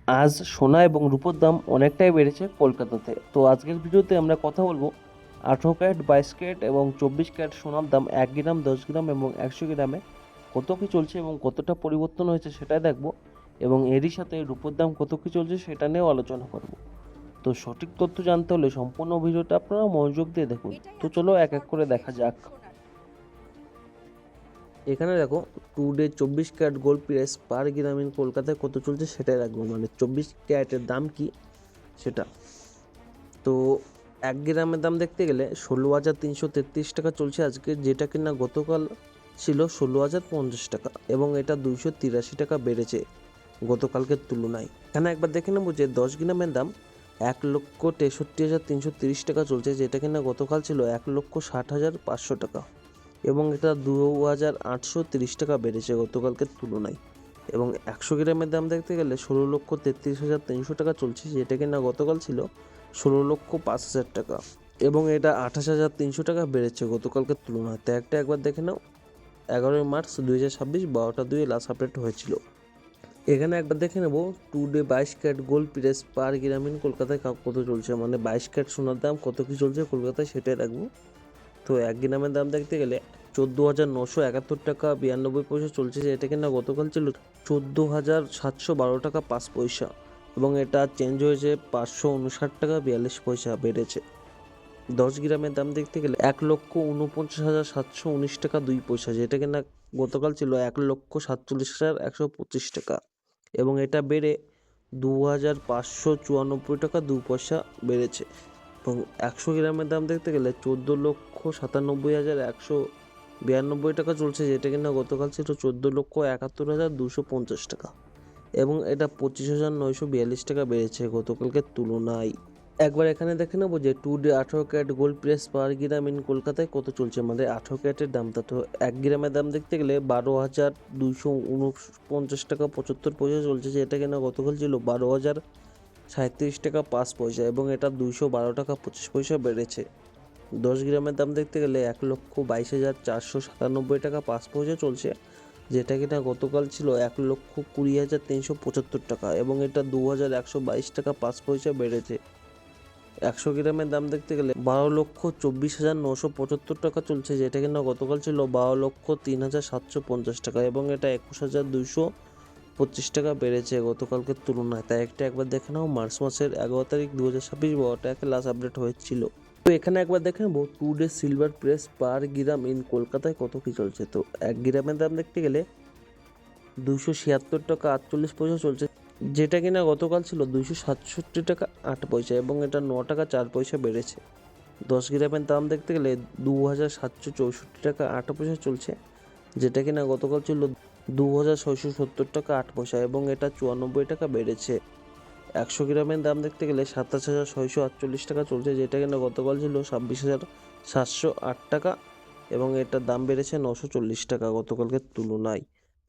আজ সোনা এবং রূপোর দাম অনেকটাই বেড়েছে কলকাতাতে। তো আজকের ভিডিওতে আমরা কথা বলবো 18 ক্যারেট, 22 ক্যারেট এবং 24 ক্যারেট সোনার দাম 1 গ্রাম, 10 গ্রাম এবং 100 গ্রামে কত কী চলছে এবং কতটা পরিবর্তন হয়েছে সেটাই দেখবো। এবং এরই সাথে রূপোর দাম কত কী চলছে সেটা নিয়েও আলোচনা করব। তো সঠিক তথ্য জানতে হলে সম্পূর্ণ ভিডিওটা আপনারা মনোযোগ দিয়ে দেখুন। তো চলো এক এক করে দেখা যাক। এখানে দেখো today 24 carat gold price per gram in কলকাতায় কত চলছে সেটাই রাখবো, মানে 24 ক্যারেটের দাম কি সেটা। তো 1 গ্রামের দাম দেখতে গেলে 16,333 টাকা চলছে আজকে, যেটা কিনা গতকাল ছিল 16,050 টাকা এবং এটা 283 টাকা বেড়েছে গতকালকের তুলনায়। এখানে একবার দেখে নেবো যে 10 গ্রামের দাম 1,63,330 টাকা চলছে, যেটা কিনা গতকাল ছিল 1,60,500 টাকা এবং এটা 2,830 টাকা বেড়েছে গতকালকের তুলনায়। এবং 100 গ্রামের দাম দেখতে গেলে 16,33,300 টাকা চলছে, যেটা কিনা গতকাল ছিল 16,05,000 টাকা এবং এটা 28,300 টাকা বেড়েছে গতকালকের তুলনায়। তো একবার দেখে নাও, 11ই মার্চ 2026 12টা 2 লাস্ট আপডেট হয়েছিল। এখানে একবার দেখে নেবো today 22 carat gold price per gram in কলকাতায় কত চলছে, মানে 22 ক্যারেট সোনার দাম কত কি চলছে কলকাতায় সেটাই রাখবো। তো 1 গ্রামের দাম দেখতে গেলে 14,971 টাকা 92 পয়সা চলছে, যেটা কিনা গতকাল ছিল 14,712 টাকা 5 পয়সা এবং এটা চেঞ্জ হয়েছে 559 টাকা 42 পয়সা বেড়েছে। 10 গ্রামের দাম দেখতে গেলে 1,49,719 টাকা 2 পয়সা, যেটা কিনা গতকাল ছিল 1,47,125 টাকা এবং এটা বেড়ে 2,594 টাকা 2 পয়সা বেড়েছে। এবং 100 গ্রামের দাম দেখতে গেলে 14,97,192 টাকা চলছে, যেটা কিনা গতকাল ছিল 14,71,250 টাকা এবং এটা 25,942 টাকা বেড়েছে গতকালকের তুলনায়। একবার এখানে দেখে নেবো যে today 18 carat gold price per gram in কলকাতায় কত চলছে, মানে 18 ক্যারেটের দামটা। তো 1 গ্রামের দাম দেখতে গেলে 12,249 টাকা 75 পয়সা চলছে, যেটা কিনা গতকাল ছিল 12,037 টাকা 5 পয়সা এবং এটা 212 টাকা 25 পয়সা বেড়েছে। 10 গ্রামের দাম দেখতে গেলে 1,22,497 টাকা 5 পয়সা চলছে, যেটা কিনা গতকাল ছিল 1,20,375 টাকা এবং এটা 2,122 টাকা 5 পয়সা বেড়েছে। 100 গ্রামের দাম দেখতে গেলে 12,24,975 টাকা চলছে, যেটা কিনা গতকাল ছিল 12,03,750 টাকা এবং এটা 21,225 টাকা বেড়েছে গতকালকের তুলনায়। তাই একবার দেখে নাও মার্চ মাসের 11 তারিখ 2026 12টাকে লাস্ট আপডেট হয়েছিল। তো এখানে একবার দেখে নেবো today silver price per gram in কলকাতায় কত কি চলছে। তো 1 গ্রামের দাম দেখতে গেলে 276 টাকা 48 পয়সা চলছে, যেটা কিনা গতকাল ছিল 267 টাকা 8 পয়সা এবং এটা 9 টাকা 4 পয়সা বেড়েছে। 10 গ্রামের দাম দেখতে গেলে 2,764 টাকা 8 পয়সা চলছে, যেটা কিনা গতকাল ছিল 2,670 টাকা 8 পয়সা এবং এটা 94 টাকা বেড়েছে। 100 গ্রামের দাম দেখতে গেলে 27,648 টাকা চলছে, যেটা কিনা গতকাল ছিল 26,708 টাকা এবং এটার দাম বেড়েছে 940 টাকা গতকালকের তুলনায়।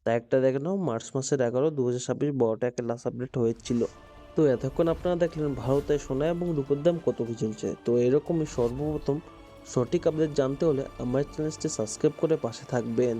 তা একটা দেখে নাও মার্চ মাসের 11 2026 12টাকে লাস্ট আপডেট হয়েছিল। তো এতক্ষণ আপনারা দেখলেন ভারতে সোনা এবং রূপোর দাম কত কি চলছে। তো এরকমই সর্বপ্রথম সঠিক আপডেট জানতে হলে আমার চ্যানেলটি সাবস্ক্রাইব করে পাশে থাকবেন।